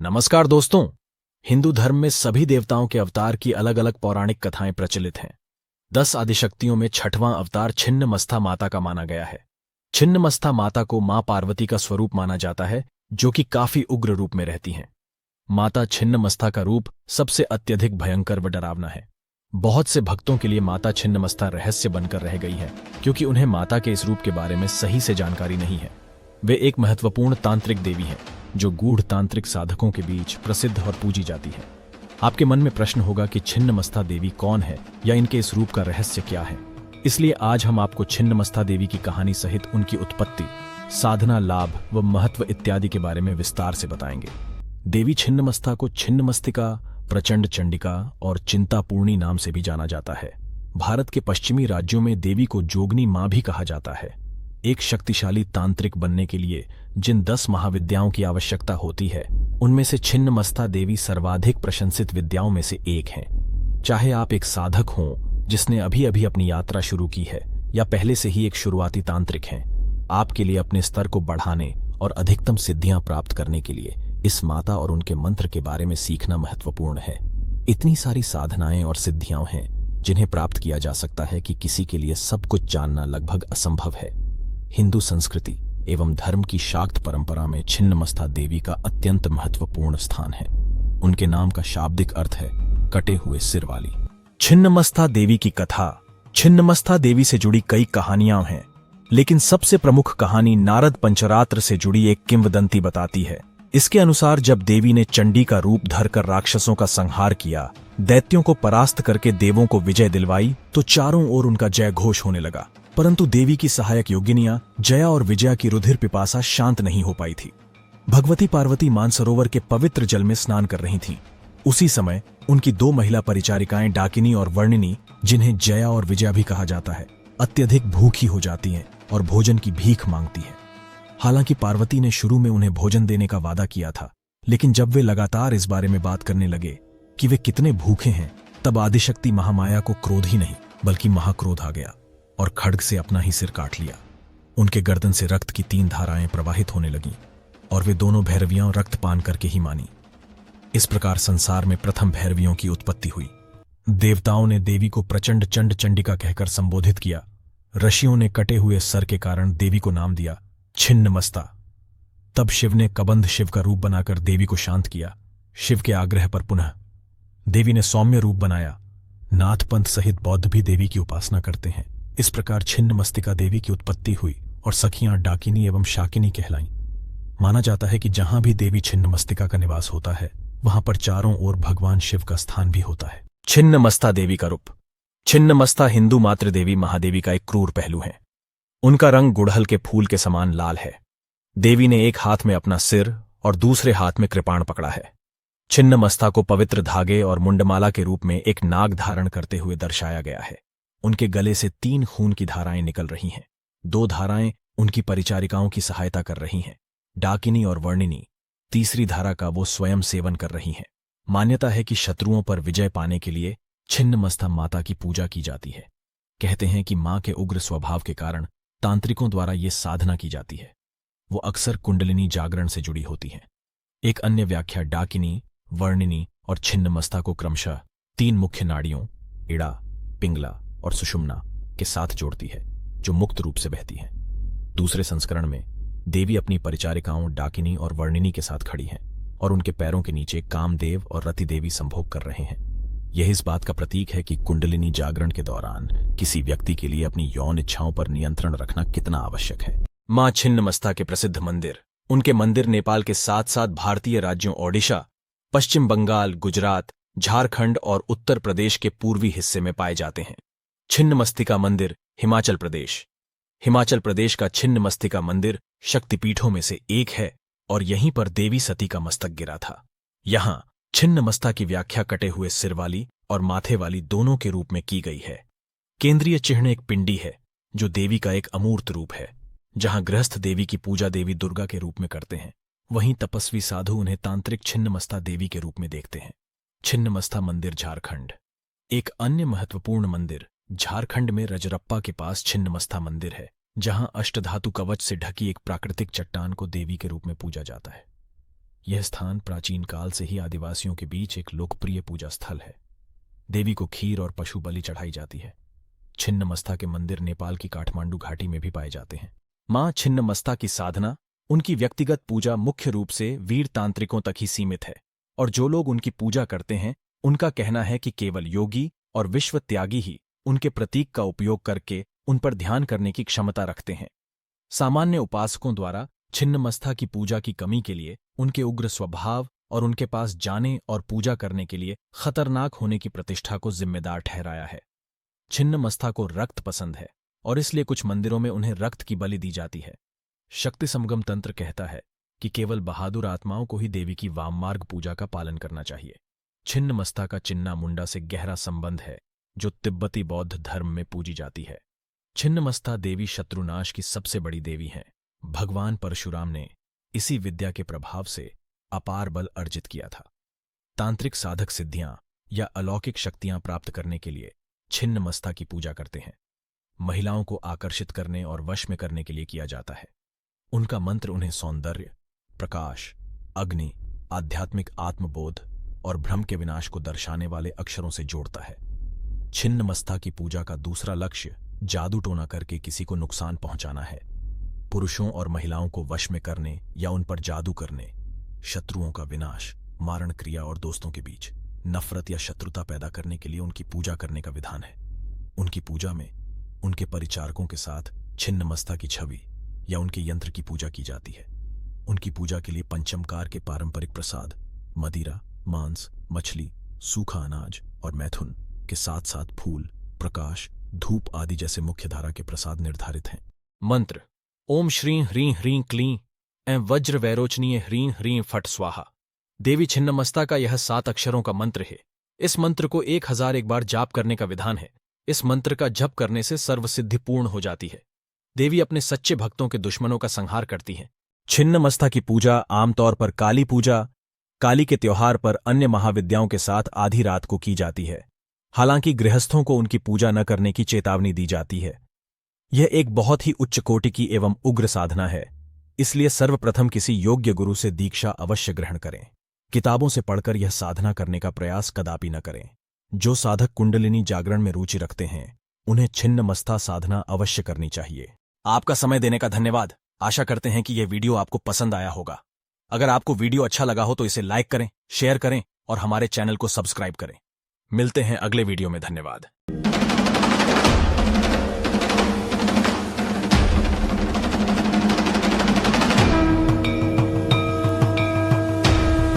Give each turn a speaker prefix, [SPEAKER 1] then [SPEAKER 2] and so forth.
[SPEAKER 1] नमस्कार दोस्तों। हिंदू धर्म में सभी देवताओं के अवतार की अलग अलग पौराणिक कथाएं प्रचलित हैं। 10 आदिशक्तियों में छठवां अवतार छिन्नमस्ता माता का माना गया है। छिन्नमस्ता माता को मां पार्वती का स्वरूप माना जाता है, जो कि काफी उग्र रूप में रहती हैं। माता छिन्नमस्ता का रूप सबसे अत्यधिक भयंकर व डरावना है। बहुत से भक्तों के लिए माता छिन्नमस्ता रहस्य बनकर रह गई है, क्योंकि उन्हें माता के इस रूप के बारे में सही से जानकारी नहीं है। वे एक महत्वपूर्ण तांत्रिक देवी हैं, जो गूढ़ तांत्रिक साधकों के बीच प्रसिद्ध और पूजी जाती है। आपके मन में प्रश्न होगा कि छिन्नमस्ता देवी कौन है या इनके इस रूप का रहस्य क्या है। इसलिए आज हम आपको छिन्नमस्ता देवी की कहानी सहित उनकी उत्पत्ति, साधना, लाभ व महत्व इत्यादि के बारे में विस्तार से बताएंगे। देवी छिन्नमस्ता को छिन्नमस्तिका, प्रचंड चंडिका और चिंतापूर्णी नाम से भी जाना जाता है। भारत के पश्चिमी राज्यों में देवी को जोगनी मां भी कहा जाता है। एक शक्तिशाली तांत्रिक बनने के लिए जिन 10 महाविद्याओं की आवश्यकता होती है, उनमें से छिन्नमस्ता देवी सर्वाधिक प्रशंसित विद्याओं में से एक हैं। चाहे आप एक साधक हों जिसने अभी अभी अपनी यात्रा शुरू की है, या पहले से ही एक शुरुआती तांत्रिक हैं, आपके लिए अपने स्तर को बढ़ाने और अधिकतम सिद्धियां प्राप्त करने के लिए इस माता और उनके मंत्र के बारे में सीखना महत्वपूर्ण है। इतनी सारी साधनाएं और सिद्धियां हैं जिन्हें प्राप्त किया जा सकता है कि किसी के लिए सब कुछ जानना लगभग असंभव है। हिंदू संस्कृति एवं धर्म की शाक्त परंपरा में छिन्नमस्ता देवी का अत्यंत महत्वपूर्ण स्थान है। उनके नाम का शाब्दिक अर्थ है कटे हुए सिर वाली। छिन्नमस्ता देवी की कथा। छिन्नमस्ता देवी से जुड़ी कई कहानियां हैं, लेकिन सबसे प्रमुख कहानी नारद पंचरात्र से जुड़ी एक किंवदंती बताती है। इसके अनुसार जब देवी ने चंडी का रूप धरकर राक्षसों का संहार किया, दैत्यों को परास्त करके देवों को विजय दिलवाई, तो चारों ओर उनका जय घोष होने लगा। परंतु देवी की सहायक योगिनियां जया और विजया की रुधिर पिपासा शांत नहीं हो पाई थी। भगवती पार्वती मानसरोवर के पवित्र जल में स्नान कर रही थीं। उसी समय उनकी 2 महिला परिचारिकाएं डाकिनी और वर्णिनी, जिन्हें जया और विजया भी कहा जाता है, अत्यधिक भूखी हो जाती हैं और भोजन की भीख मांगती हैं। हालांकि पार्वती ने शुरू में उन्हें भोजन देने का वादा किया था, लेकिन जब वे लगातार इस बारे में बात करने लगे कि वे कितने भूखे हैं, तब आदिशक्ति महामाया को क्रोध ही नहीं बल्कि महाक्रोध आ गया और खड्ग से अपना ही सिर काट लिया। उनके गर्दन से रक्त की 3 धाराएं प्रवाहित होने लगीं और वे दोनों भैरवियां रक्तपान करके ही मानी। इस प्रकार संसार में प्रथम भैरवियों की उत्पत्ति हुई। देवताओं ने देवी को प्रचंड चंड चंडिका कहकर संबोधित किया। ऋषियों ने कटे हुए सर के कारण देवी को नाम दिया छिन्नमस्ता। तब शिव ने कबंध शिव का रूप बनाकर देवी को शांत किया। शिव के आग्रह पर पुनः देवी ने सौम्य रूप बनाया। नाथ पंथ सहित बौद्ध भी देवी की उपासना करते हैं। इस प्रकार छिन्नमस्तिका देवी की उत्पत्ति हुई और सखियां डाकिनी एवं शाकिनी कहलाईं। माना जाता है कि जहां भी देवी छिन्नमस्तिका का निवास होता है, वहां पर चारों ओर भगवान शिव का स्थान भी होता है। छिन्नमस्ता देवी का रूप। छिन्नमस्ता हिंदू मातृ देवी महादेवी का एक क्रूर पहलू है। उनका रंग गुड़हल के फूल के समान लाल है। देवी ने एक हाथ में अपना सिर और दूसरे हाथ में कृपाण पकड़ा है। छिन्नमस्ता को पवित्र धागे और मुंडमाला के रूप में एक नाग धारण करते हुए दर्शाया गया है। उनके गले से 3 खून की धाराएं निकल रही हैं। 2 धाराएं उनकी परिचारिकाओं की सहायता कर रही हैं, डाकिनी और वर्णिनी। तीसरी धारा का वो स्वयं सेवन कर रही हैं। मान्यता है कि शत्रुओं पर विजय पाने के लिए छिन्नमस्ता माता की पूजा की जाती है। कहते हैं कि मां के उग्र स्वभाव के कारण तांत्रिकों द्वारा ये साधना की जाती है। वो अक्सर कुंडलिनी जागरण से जुड़ी होती हैं। एक अन्य व्याख्या डाकिनी, वर्णिनी और छिन्नमस्ता को क्रमशः 3 मुख्य नाड़ियों इड़ा, पिंगला और सुषुम्ना के साथ जोड़ती है, जो मुक्त रूप से बहती हैं। दूसरे संस्करण में देवी अपनी परिचारिकाओं डाकिनी और वर्णिनी के साथ खड़ी हैं और उनके पैरों के नीचे कामदेव और रति देवी संभोग कर रहे हैं। यह इस बात का प्रतीक है कि कुंडलिनी जागरण के दौरान किसी व्यक्ति के लिए अपनी यौन इच्छाओं पर नियंत्रण रखना कितना आवश्यक है। मां छिन्नमस्ता के प्रसिद्ध मंदिर। उनके मंदिर नेपाल के साथ साथ भारतीय राज्यों ओडिशा, पश्चिम बंगाल, गुजरात, झारखंड और उत्तर प्रदेश के पूर्वी हिस्से में पाए जाते हैं। छिन्नमस्तिका मंदिर, हिमाचल प्रदेश। हिमाचल प्रदेश का छिन्नमस्तिका मंदिर शक्तिपीठों में से एक है और यहीं पर देवी सती का मस्तक गिरा था। यहां छिन्नमस्ता की व्याख्या कटे हुए सिर वाली और माथे वाली दोनों के रूप में की गई है। केंद्रीय चिह्न एक पिंडी है, जो देवी का एक अमूर्त रूप है। जहां गृहस्थ देवी की पूजा देवी दुर्गा के रूप में करते हैं, वहीं तपस्वी साधु उन्हें तांत्रिक छिन्नमस्ता देवी के रूप में देखते हैं। छिन्नमस्ता मंदिर, झारखंड। एक अन्य महत्वपूर्ण मंदिर झारखंड में रजरप्पा के पास छिन्नमस्ता मंदिर है, जहां अष्टधातु कवच से ढकी एक प्राकृतिक चट्टान को देवी के रूप में पूजा जाता है। यह स्थान प्राचीन काल से ही आदिवासियों के बीच एक लोकप्रिय पूजा स्थल है। देवी को खीर और पशु बलि चढ़ाई जाती है। छिन्नमस्ता के मंदिर नेपाल की काठमांडू घाटी में भी पाए जाते हैं। मां छिन्नमस्ता की साधना, उनकी व्यक्तिगत पूजा मुख्य रूप से वीर तांत्रिकों तक ही सीमित है, और जो लोग उनकी पूजा करते हैं उनका कहना है कि केवल योगी और विश्व त्यागी ही उनके प्रतीक का उपयोग करके उन पर ध्यान करने की क्षमता रखते हैं। सामान्य उपासकों द्वारा छिन्नमस्ता की पूजा की कमी के लिए उनके उग्र स्वभाव और उनके पास जाने और पूजा करने के लिए खतरनाक होने की प्रतिष्ठा को जिम्मेदार ठहराया है। छिन्नमस्ता को रक्त पसंद है और इसलिए कुछ मंदिरों में उन्हें रक्त की बलि दी जाती है। शक्ति संगम तंत्र कहता है कि केवल बहादुर आत्माओं को ही देवी की वाममार्ग पूजा का पालन करना चाहिए। छिन्नमस्ता का चिन्ना मुंडा से गहरा संबंध है, जो तिब्बती बौद्ध धर्म में पूजी जाती है। छिन्नमस्ता देवी शत्रुनाश की सबसे बड़ी देवी हैं। भगवान परशुराम ने इसी विद्या के प्रभाव से अपार बल अर्जित किया था। तांत्रिक साधक सिद्धियां या अलौकिक शक्तियां प्राप्त करने के लिए छिन्नमस्ता की पूजा करते हैं। महिलाओं को आकर्षित करने और वश में करने के लिए किया जाता है। उनका मंत्र उन्हें सौंदर्य, प्रकाश, अग्नि, आध्यात्मिक आत्मबोध और भ्रम के विनाश को दर्शाने वाले अक्षरों से जोड़ता है। छिन्नमस्ता की पूजा का दूसरा लक्ष्य जादू टोना करके किसी को नुकसान पहुंचाना है। पुरुषों और महिलाओं को वश में करने या उन पर जादू करने, शत्रुओं का विनाश, मारण क्रिया और दोस्तों के बीच नफरत या शत्रुता पैदा करने के लिए उनकी पूजा करने का विधान है। उनकी पूजा में उनके परिचारकों के साथ छिन्नमस्ता की छवि या उनके यंत्र की पूजा की जाती है। उनकी पूजा के लिए पंचमकार के पारंपरिक प्रसाद मदिरा, मांस, मछली, सूखा अनाज और मैथुन के साथ साथ फूल, प्रकाश, धूप आदि जैसे मुख्य धारा के प्रसाद निर्धारित हैं। मंत्र ओम श्रीं ह्रीं ह्रीं क्लीं एवं वज्र वैरोचनीय ह्रीं ह्रीं फट स्वाहा। देवी छिन्नमस्ता का यह 7 अक्षरों का मंत्र है। इस मंत्र को 1001 बार जाप करने का विधान है। इस मंत्र का जप करने से सर्वसिद्धि पूर्ण हो जाती है। देवी अपने सच्चे भक्तों के दुश्मनों का संहार करती हैं। छिन्नमस्ता की पूजा आमतौर पर काली पूजा, काली के त्योहार पर अन्य महाविद्याओं के साथ आधी रात को की जाती है। हालांकि गृहस्थों को उनकी पूजा न करने की चेतावनी दी जाती है। यह एक बहुत ही उच्च कोटि की एवं उग्र साधना है, इसलिए सर्वप्रथम किसी योग्य गुरु से दीक्षा अवश्य ग्रहण करें। किताबों से पढ़कर यह साधना करने का प्रयास कदापि न करें। जो साधक कुंडलिनी जागरण में रुचि रखते हैं उन्हें छिन्नमस्ता साधना अवश्य करनी चाहिए। आपका समय देने का धन्यवाद। आशा करते हैं कि यह वीडियो आपको पसंद आया होगा। अगर आपको वीडियो अच्छा लगा हो तो इसे लाइक करें, शेयर करें और हमारे चैनल को सब्सक्राइब करें। मिलते हैं अगले वीडियो में। धन्यवाद।